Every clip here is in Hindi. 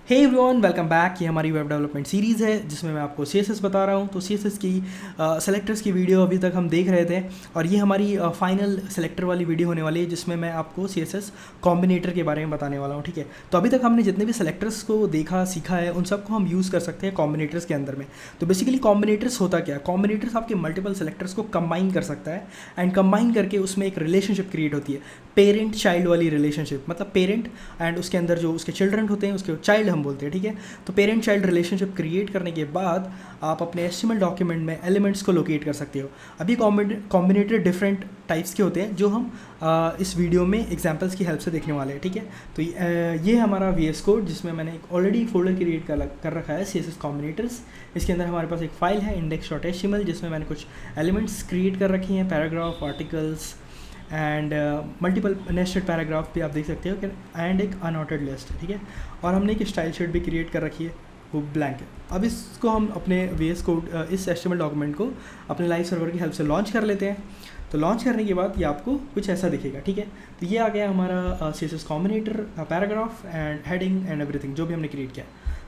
Hey everyone, welcome back. ये हमारी वेब डेवलपमेंट सीरीज़ है जिसमें मैं आपको CSS बता रहा हूँ। तो CSS की सेलेक्टर्स की वीडियो अभी तक हम देख रहे थे और ये हमारी फाइनल सेलेक्टर वाली वीडियो होने वाली है जिसमें मैं आपको CSS कॉम्बिनेटर के बारे में बताने वाला हूँ। ठीक है, तो अभी तक हमने जितने भी सेलेक्टर्स को देखा सीखा है उन सबको हम यूज़ कर सकते हैं कॉम्बिनेटर्स के अंदर में। तो बेसिकली कॉम्बिनेटर्स होता क्या है? कॉम्बिनेटर्स आपके मल्टीपल सेलेक्टर्स को कंबाइन कर सकता है एंड कंबाइन करके उसमें एक रिलेशनशिप क्रिएट होती है, पेरेंट चाइल्ड वाली रिलेशनशिप। मतलब पेरेंट एंड उसके अंदर जो उसके चिल्ड्रन होते हैं उसके चाइल्ड हम बोलते हैं। ठीक है, तो पेरेंट चाइल्ड रिलेशनशिप क्रिएट करने के बाद आप अपने HTML डॉक्यूमेंट में एलिमेंट्स को लोकेट कर सकते हो। अभी कॉम्बिनेटर डिफरेंट टाइप्स के होते हैं जो हम इस वीडियो में एग्जांपल्स की हेल्प से देखने वाले हैं। ठीक है, तो ये हमारा VS कोड जिसमें मैंने एक ऑलरेडी फोल्डर क्रिएट कर रखा है CSS कॉम्बिनेटर्स। इसके अंदर हमारे पास एक फाइल है index.html जिसमें मैंने कुछ एलिमेंट्स क्रिएट कर रखी हैं, paragraph, articles and multiple nested paragraph भी आप देख सकते हो एंड एक अनऑर्डर्ड लिस्ट। ठीक है, और हमने एक स्टाइल शीट भी क्रिएट कर रखी है, वो ब्लैंक है। अब इसको हम अपने VS कोड इस HTML डॉक्यूमेंट को अपने लाइव सर्वर की हेल्प से लॉन्च कर लेते हैं। तो लॉन्च करने के बाद ये आपको कुछ ऐसा दिखेगा। ठीक है, तो ये आ गया हमारा CSS combinator, paragraph and heading and everything जो भी हमने क्रिएट किया।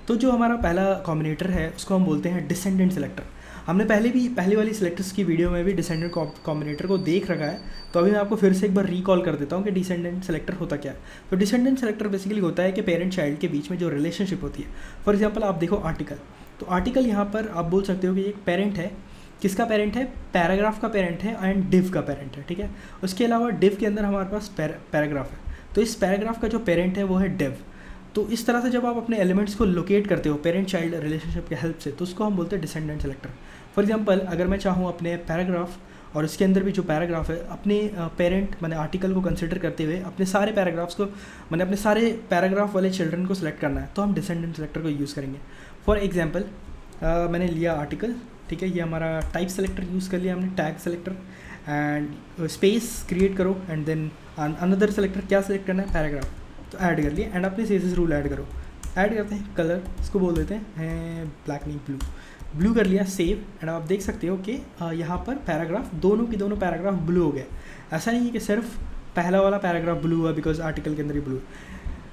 तो जो हमारा पहला कॉम्बिनेटर है उसको हम बोलते हैं डिसेंडेंट सेलेक्टर। हमने पहली वाली सेलेक्टर्स की वीडियो में भी डिसेंडेंट कॉम्बिनेटर को देख रखा है, तो अभी मैं आपको फिर से एक बार रिकॉल कर देता हूँ कि डिसेंडेंट सेलेक्टर होता क्या है। तो डिसेंडेंट सेलेक्टर बेसिकली होता है कि पेरेंट चाइल्ड के बीच में जो रिलेशनशिप होती है। फॉर एग्जांपल आप देखो आर्टिकल, तो आर्टिकल यहाँ पर आप बोल सकते हो कि एक पेरेंट है। किसका पेरेंट है? पैराग्राफ का पेरेंट है एंड डिव का पेरेंट है। ठीक है, उसके अलावा डिव के अंदर हमारे पास पैराग्राफ है, तो इस पैराग्राफ का जो पेरेंट है वो है डिव। तो इस तरह से जब आप अपने एलिमेंट्स को लोकेट करते हो पेरेंट चाइल्ड रिलेशनशिप के हेल्प से, तो उसको हम बोलते हैं डिसेंडेंट सेलेक्टर। फॉर एग्जांपल अगर मैं चाहूँ अपने पैराग्राफ और इसके अंदर भी जो पैराग्राफ है अपने पेरेंट मैंने आर्टिकल को कंसिडर करते हुए अपने सारे पैराग्राफ्स को मैंने अपने सारे पैराग्राफ वाले चिल्ड्रन को सिलेक्ट करना है, तो हम डिसेंडेंट सेलेक्टर को यूज़ करेंगे। फॉर एग्जांपल मैंने लिया आर्टिकल। ठीक है, ये हमारा टाइप सेलेक्टर यूज़ कर लिया हमने, tag selector and space create करो एंड देन अनदर सेलेक्टर क्या सेलेक्ट करना है? पैराग्राफ। तो ऐड कर लिया एंड अपने CSS रूल ऐड करो। ऐड करते हैं कलर, इसको बोल देते हैं ब्लैक नहीं ब्लू कर लिया, सेव। एंड आप देख सकते हो कि यहाँ पर पैराग्राफ दोनों पैराग्राफ ब्लू हो गए। ऐसा नहीं है कि सिर्फ पहला वाला पैराग्राफ ब्लू हुआ बिकॉज आर्टिकल के अंदर ही ब्लू।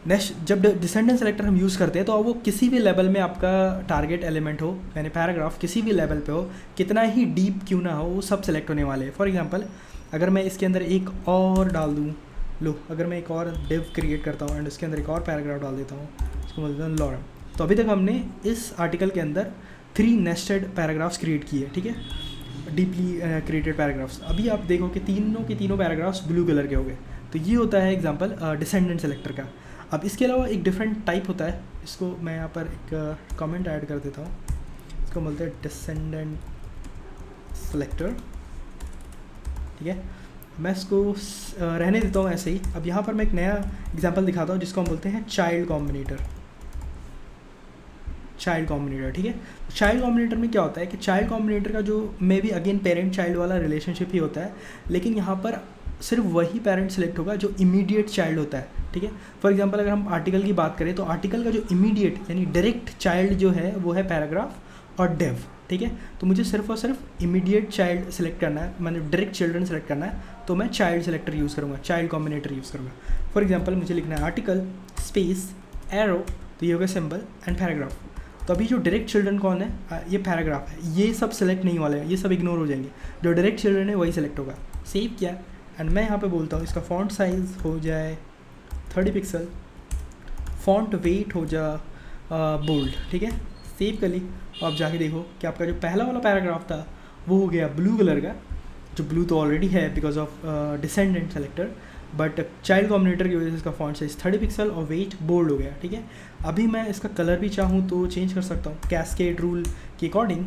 नेक्स्ट जब डिसेंडेंट सेलेक्टर हम यूज़ करते हैं तो वो किसी भी लेवल में आपका टारगेट एलिमेंट हो यानी पैराग्राफ किसी भी लेवल पे हो, कितना ही डीप क्यों ना हो, वो सब सेलेक्ट होने वाले हैं। फॉर एग्जांपल अगर मैं इसके अंदर एक और डाल दूँ, लो अगर मैं एक और डिव क्रिएट करता हूँ एंड उसके अंदर एक और पैराग्राफ डाल देता हूँ, इसको बोलते हैं लॉरम। तो अभी तक हमने इस आर्टिकल के अंदर 3 नेस्टेड पैराग्राफ्स क्रिएट किए। ठीक है, डीपली क्रिएटेड पैराग्राफ्स। अभी आप देखो कि तीनों के तीनों पैराग्राफ्स ब्लू कलर के हो गए। तो ये होता है एग्जांपल डिसेंडेंट सेलेक्टर का। अब इसके अलावा एक डिफरेंट टाइप होता है, इसको मैं यहाँ पर एक कमेंट ऐड कर देता हूँ, इसको बोलते हैं डिसेंडेंट सेलेक्टर। ठीक है, मैं इसको रहने देता हूँ ऐसे ही। अब यहाँ पर मैं एक नया एग्जांपल दिखाता हूँ जिसको हम बोलते हैं चाइल्ड कॉम्बिनेटर। ठीक है, चाइल्ड कॉम्बिनेटर में क्या होता है कि चाइल्ड कॉम्बिनेटर का जो may be again parent child वाला रिलेशनशिप ही होता है, लेकिन यहाँ पर सिर्फ वही पेरेंट सेलेक्ट होगा जो इमीडिएट चाइल्ड होता है। ठीक है, फॉर एग्जांपल अगर हम आर्टिकल की बात करें तो आर्टिकल का जो इमीडिएट यानी डायरेक्ट चाइल्ड जो है वो है पैराग्राफ और डिव। ठीक है, तो मुझे सिर्फ और सिर्फ इमीडिएट चाइल्ड सेलेक्ट करना है, मैंने डायरेक्ट चिल्ड्रन सेलेक्ट करना है, तो मैं चाइल्ड सेलेक्टर यूज़ करूँगा, चाइल्ड कॉम्बिनेटर यूज़ करूँगा। फॉर एग्जांपल मुझे लिखना है आर्टिकल स्पेस एरो, तो ये होगा सिंबल एंड पैराग्राफ। तो अभी जो डायरेक्ट चिल्ड्रन कौन है? ये पैराग्राफ है। ये सब सेलेक्ट नहीं वाले हैं, ये सब इग्नोर हो जाएंगे। जो डायरेक्ट चिल्ड्रन है वही सेलेक्ट होगा। सेव किया एंड मैं यहाँ पे बोलता हूँ इसका फॉन्ट साइज़ हो जाए 30 पिक्सल, फॉन्ट वेट हो जा बोल्ड। ठीक है, सेव कर ली। आप जाके देखो कि आपका जो पहला वाला पैराग्राफ था वो हो गया ब्लू कलर का, जो ब्लू तो ऑलरेडी है because of descendant selector, but child combinator की वजह से इसका फॉन्ट साइज 30 पिक्सल और वेट बोल्ड हो गया। ठीक है, अभी मैं इसका कलर भी चाहूँ तो चेंज कर सकता हूँ कैस्केड रूल के अकॉर्डिंग।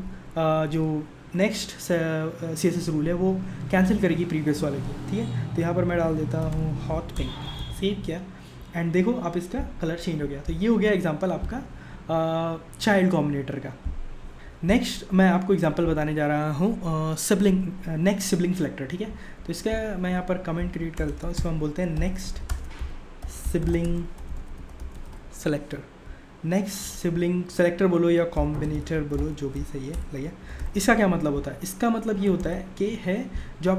जो नेक्स्ट CSS रूल है वो कैंसिल करेगी प्रीवियस वाले की। ठीक है, तो यहाँ पर मैं डाल देता हूँ हॉट पिंक, सेव किया एंड देखो आप इसका कलर चेंज हो गया। तो ये हो गया एग्जांपल आपका चाइल्ड कॉम्बिनेटर का। नेक्स्ट मैं आपको एग्जांपल बताने जा रहा हूँ सिबलिंग, नेक्स्ट सिबलिंग सेलेक्टर। ठीक है, तो इसका मैं यहाँ पर कमेंट क्रिएट कर देता हूँ, इसको हम बोलते हैं next sibling selector. Next sibling selector बोलो या कॉम्बिनेटर बोलो, जो भी सही है लगे। इसका क्या मतलब होता है? इसका मतलब ये होता है कि है जो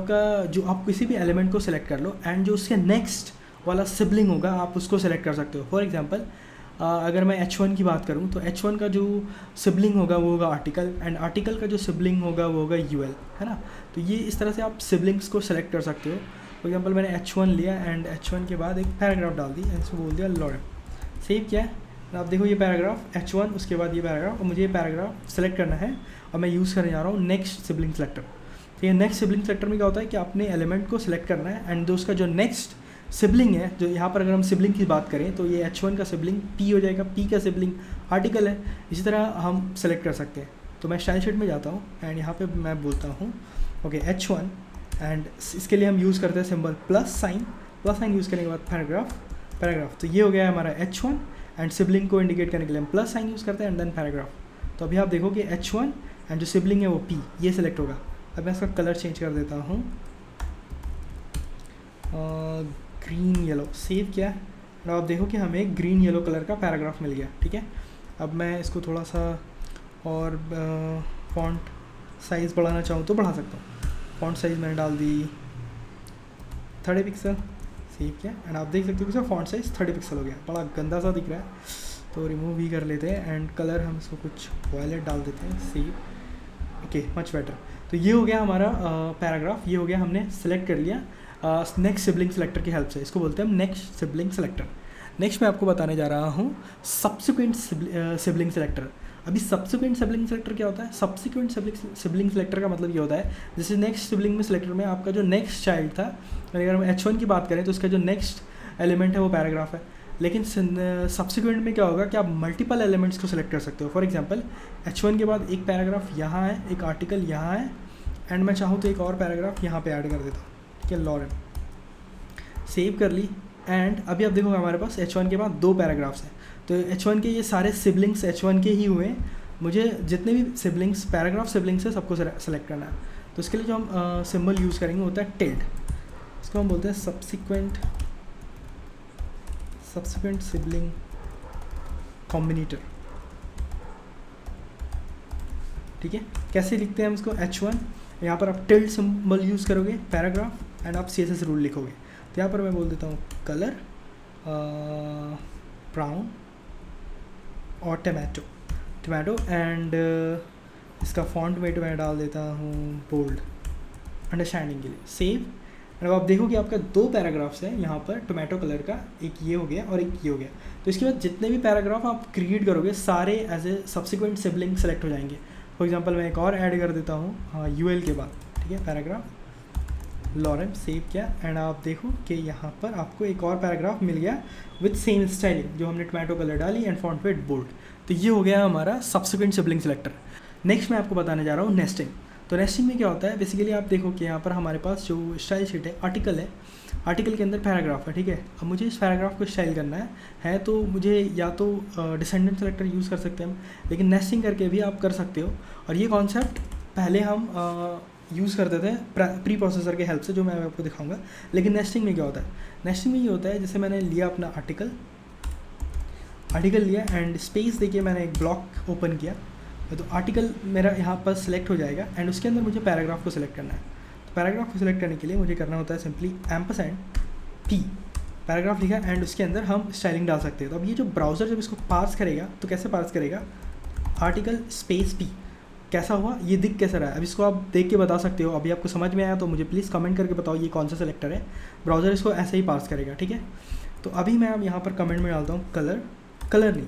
आप किसी भी एलिमेंट को सिलेक्ट कर लो एंड जो उसके नेक्स्ट वाला सिबलिंग होगा आप उसको सेलेक्ट कर सकते हो। फॉर एग्जांपल अगर मैं H1 की बात करूँ तो H1 का जो सिबलिंग होगा वो होगा आर्टिकल, एंड आर्टिकल का जो सिबलिंग होगा वो होगा UL, है ना। तो ये इस तरह से आप सिबलिंग्स को सेलेक्ट कर सकते हो। फॉर एग्जांपल मैंने H1 लिया एंड H1 के बाद एक पैराग्राफ डाल दी, इसमें बोल दिया लॉरेम, सेव किया है। आप देखो ये पैराग्राफ H1, उसके बाद ये पैराग्राफ, और मुझे ये पैराग्राफ सेलेक्ट करना है और मैं यूज़ करने जा रहा हूँ नेक्स्ट सिबलिंग सेलेक्टर। तो ये नेक्स्ट सिबलिंग सेलेक्टर में क्या होता है कि आपने एलिमेंट को सिलेक्ट करना है एंड उसका जो नेक्स्ट सिबलिंग है, जो यहाँ पर अगर हम सिबलिंग की बात करें तो ये H1 का सिबलिंग P हो जाएगा, P का सिबलिंग आर्टिकल है। इसी तरह हम सेलेक्ट कर सकते हैं। तो मैं स्टाइल शीट में जाता हूँ एंड यहाँ पे मैं बोलता हूँ ओके H1, एंड इसके लिए हम यूज़ करते हैं सिंबल प्लस साइन यूज़ करने के बाद पैराग्राफ। तो ये हो गया हमारा H1, एंड सिबलिंग को इंडिकेट करने के लिए हम प्लस साइन यूज़ करते हैं एंड देन पैराग्राफ। तो अभी आप देखो कि H1 एंड जो सिबलिंग है वो P, ये सिलेक्ट होगा। अब मैं इसका कलर चेंज कर देता हूँ, ग्रीन येलो, सेव किया। और आप देखो कि हमें ग्रीन येलो कलर का पैराग्राफ मिल गया, ठीक है। अब मैं इसको थोड़ा सा और फॉन्ट साइज़ बढ़ाना चाहूँ तो बढ़ा सकता हूँ। फॉन्ट साइज़ मैंने डाल दी 30 पिक्सल, सेव किया एंड आप देख सकते हो कि सर फॉन्ट साइज़ 30 पिक्सल हो गया। बड़ा गंदा सा दिख रहा है तो रिमूव भी कर लेते हैं एंड कलर हम इसको कुछ वायलेट डाल देते हैं, सेव, ओके मच बेटर। तो ये हो गया हमारा पैराग्राफ, ये हो गया, हमने सेलेक्ट कर लिया नेक्स्ट सिबलिंग सेलेक्टर की हेल्प से। इसको बोलते हैं हम नेक्स्ट सिबलिंग सेलेक्टर। नेक्स्ट मैं आपको बताने जा रहा हूँ सब्सिक्वेंट सिबलिंग सेलेक्टर। अभी सब्सिक्वेंट सिबलिंग सेलेक्टर क्या होता है? सब्सिक्वेंट सिबलिंग सेलेक्टर का मतलब ये होता है जैसे नेक्स्ट सिबलिंग में सेलेक्टर में आपका जो नेक्स्ट चाइल्ड था, अगर हम H1 की बात करें तो उसका जो नेक्स्ट एलिमेंट है वो पैराग्राफ है। लेकिन सब्सिक्वेंट में क्या होगा कि आप मल्टीपल एलिमेंट्स को सेलेक्ट कर सकते हो। फॉर एग्जांपल H1 के बाद एक पैराग्राफ यहाँ है, एक आर्टिकल यहाँ है, एंड मैं चाहूँ तो एक और पैराग्राफ यहाँ पे ऐड कर देता हूँ, ठीक है, लॉरेम, सेव कर ली। एंड अभी आप देखोगे हमारे पास H1 के बाद 2 पैराग्राफ्स हैं। तो H1 के ये सारे सिबलिंग्स H1 के ही हुए। मुझे जितने भी सिबलिंग्स पैराग्राफ सिबलिंग्स है सबको सेलेक्ट करना है। तो इसके लिए जो हम सिंबल यूज़ करेंगे होता है टिल्ड। इसको हम बोलते हैं सब्सिक्वेंट सिबलिंग कॉम्बिनेटर, ठीक है। कैसे लिखते हैं हम इसको? H1, यहाँ पर आप टिल्ड सिंबल यूज़ करोगे, पैराग्राफ, एंड आप CSS रूल लिखोगे। तो यहाँ पर मैं बोल देता हूँ कलर ब्राउन और टमाटो एंड इसका फॉन्ट वेट मैं डाल देता हूँ बोल्ड, अंडरस्टैंडिंग के लिए, सेव। और अब आप देखो कि आपका 2 पैराग्राफ्स हैं यहाँ पर टोमेटो कलर का, एक ये हो गया और एक ये हो गया। तो इसके बाद जितने भी पैराग्राफ आप क्रिएट करोगे सारे as a subsequent sibling select हो जाएंगे। फॉर एग्जांपल मैं एक और ऐड कर देता हूँ UL के बाद, ठीक है, पैराग्राफ लॉरेम, सेव किया एंड आप देखो कि यहाँ पर आपको एक और पैराग्राफ मिल गया विथ सेम स्टाइलिंग, जो हमने टोमेटो कलर डाली एंड फॉन्ट वेट बोल्ड। तो ये हो गया हमारा सब्सिक्वेंट सिबलिंग सेलेक्टर। नेक्स्ट मैं आपको बताने जा रहा हूँ नेस्टिंग। तो नेस्टिंग में क्या होता है, बेसिकली आप देखो कि यहाँ पर हमारे पास जो स्टाइल शीट है, आर्टिकल है, आर्टिकल के अंदर पैराग्राफ है, ठीक है। अब मुझे इस पैराग्राफ को स्टाइल करना है तो मुझे या तो डिसेंडेंट सेलेक्टर यूज़ कर सकते हैं हम, लेकिन नेस्टिंग करके भी आप कर सकते हो। और ये कॉन्सेप्ट पहले हम यूज़ करते थे प्री प्रोसेसर के हेल्प से, जो मैं आपको दिखाऊंगा। लेकिन नेस्टिंग में क्या होता है? नेस्टिंग में ये होता है जैसे मैंने लिया अपना आर्टिकल लिया एंड स्पेस देखिए मैंने एक ब्लॉक ओपन किया, तो आर्टिकल मेरा यहाँ पर सिलेक्ट हो जाएगा एंड उसके अंदर मुझे पैराग्राफ को सिलेक्ट करना है। तो पैराग्राफ को सिलेक्ट करने के लिए मुझे करना होता है सिंपली &P, पैराग्राफ लिखा एंड उसके अंदर हम स्टाइलिंग डाल सकते हैं। तो अब ये जो ब्राउज़र जब इसको पार्स करेगा तो कैसे पार्स करेगा? आर्टिकल स्पेस P, कैसा हुआ, ये दिख कैसा रहा है? अब इसको आप देख के बता सकते हो। अभी आपको समझ में आया तो मुझे प्लीज़ कमेंट करके बताओ ये कौन सा सेलेक्टर है। ब्राउज़र इसको ऐसे ही पार्स करेगा, ठीक है। तो अभी मैं अब यहाँ पर कमेंट में डालता हूँ कलर नहीं,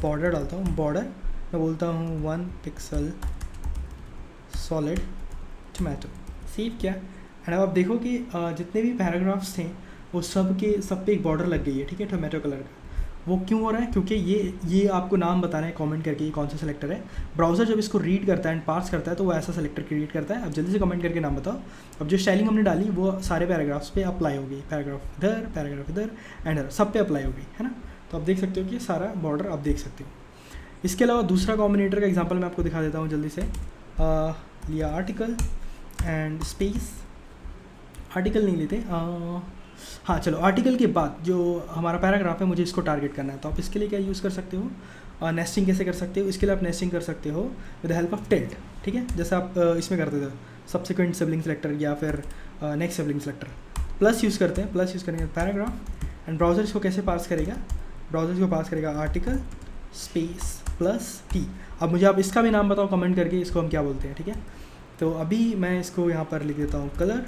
बॉर्डर डालता हूँ, बॉर्डर मैं बोलता हूँ 1 पिक्सल सॉलिड टोमेटो, सेव किया एंड अब आप देखो कि जितने भी पैराग्राफ्स थे वो सब पे एक बॉर्डर लग गई है, ठीक है, टोमेटो कलर का। वो क्यों हो रहा है? क्योंकि ये आपको नाम बताना है कमेंट करके ये कौन सा सेलेक्टर है। ब्राउज़र जब इसको रीड करता है एंड पार्स करता है तो वो ऐसा सेलेक्टर क्रिएट करता है। अब जल्दी से कमेंट करके नाम बताओ। अब जो स्टाइलिंग हमने डाली वो सारे पैराग्राफ्स पे अप्लाई होगी, पैराग्राफ इधर एंड सब पे अप्लाई होगी, है ना। तो आप देख सकते हो कि सारा बॉर्डर आप देख सकते हो। इसके अलावा दूसरा कॉम्बिनेटर का एग्जांपल मैं आपको दिखा देता हूँ जल्दी से। लिया आर्टिकल एंड स्पेस, आर्टिकल नहीं लेते, हाँ चलो, आर्टिकल के बाद जो हमारा पैराग्राफ है मुझे इसको टारगेट करना है। तो आप इसके लिए क्या यूज़ कर सकते हो? नेस्टिंग कैसे कर सकते हो? इसके लिए आप नेस्टिंग कर सकते हो with the help of tilde, ठीक है, जैसे आप इसमें करते थे सब्सिक्वेंट सिबलिंग सेलेक्टर या फिर next sibling selector. Plus use करते हैं, प्लस यूज़ करेंगे पैराग्राफ एंड ब्राउज़र इसको कैसे पार्स करेगा? ब्राउज़र को पास करेगा आर्टिकल स्पेस प्लस टी। अब मुझे आप इसका भी नाम बताओ कमेंट करके, इसको हम क्या बोलते हैं, ठीक है। तो अभी मैं इसको यहाँ पर लिख देता हूँ कलर,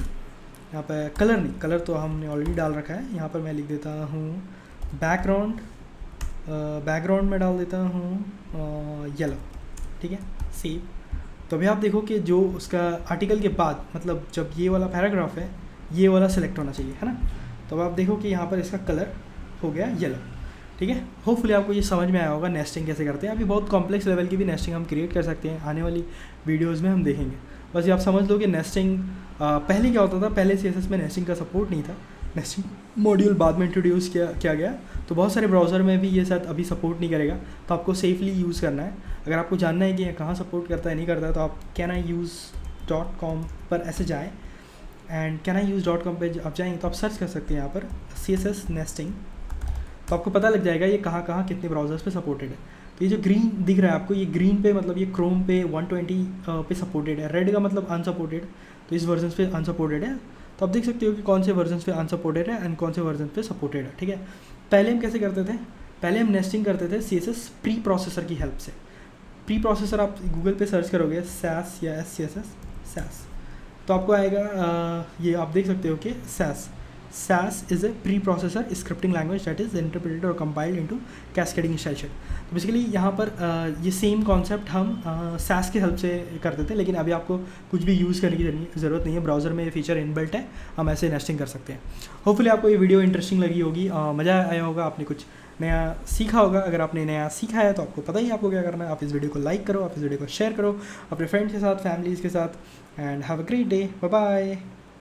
यहाँ पर कलर नहीं, कलर तो हमने ऑलरेडी डाल रखा है, यहाँ पर मैं लिख देता हूँ बैकग्राउंड, बैकग्राउंड में डाल देता हूँ येलो, ठीक है, सेव। तो अभी आप देखो कि जो उसका आर्टिकल के बाद, मतलब जब ये वाला पैराग्राफ है ये वाला सेलेक्ट होना चाहिए, है ना। तो अब आप देखो कि यहाँ पर इसका कलर हो गया येलो, ठीक है। होपफुली आपको ये समझ में आया होगा नेस्टिंग कैसे करते हैं। अभी बहुत कॉम्प्लेक्स लेवल की भी नेस्टिंग हम क्रिएट कर सकते हैं, आने वाली वीडियोज़ में हम देखेंगे। बस ये आप समझ लो कि नेस्टिंग पहले क्या होता था, पहले CSS में नेस्टिंग का सपोर्ट नहीं था, नेस्टिंग मॉड्यूल बाद में इंट्रोड्यूस किया गया। तो बहुत सारे ब्राउज़र में भी ये शायद अभी सपोर्ट नहीं करेगा, तो आपको सेफली यूज़ करना है। अगर आपको जानना है कि ये कहाँ सपोर्ट करता है नहीं करता है, तो आप canIuse.com पर ऐसे जाएँ, एंड canIuse.com पे आप जाएंगे तो आप सर्च कर सकते हैं यहाँ पर CSS नेस्टिंग, तो आपको पता लग जाएगा ये कहाँ कहाँ कितने ब्राउज़र्स पे सपोर्टेड है। तो ये जो ग्रीन दिख रहा है आपको, ये ग्रीन पे मतलब ये क्रोम पे 120 पे सपोर्टेड है, रेड का मतलब अनसपोर्टेड, तो इस वर्जन पे अनसपोर्टेड है। तो आप देख सकते हो कि कौन से वर्जन पे अनसपोर्टेड है एंड कौन से वर्जन पे सपोर्टेड है, ठीक है। पहले हम कैसे करते थे, पहले हम नेस्टिंग करते थे CSS प्री प्रोसेसर की हेल्प से। प्री प्रोसेसर आप गूगल पे सर्च करोगे SAS या SCSS SAS, तो आपको आएगा ये आप देख सकते हो कि SAS is a pre-processor scripting language that is interpreted or compiled into cascading style sheet। तो बेसिकली यहाँ पर ये सेम कॉन्सेप्ट हम SAS के हेल्प से करते थे, लेकिन अभी आपको कुछ भी यूज़ करने की ज़रूरत नहीं है, ब्राउज़र में ये फीचर इनबिल्ट है, हम ऐसे नेस्टिंग कर सकते हैं। होपफुली आपको ये वीडियो इंटरेस्टिंग लगी होगी, मज़ा आया होगा, आपने कुछ नया सीखा होगा। अगर आपने नया सीखा है तो आपको पता ही आपको क्या करना है, आप इस वीडियो को लाइक करो, आप इस वीडियो को शेयर करो अपने फ्रेंड्स के साथ, फैमिलीज़ के साथ, and have a great day, bye bye.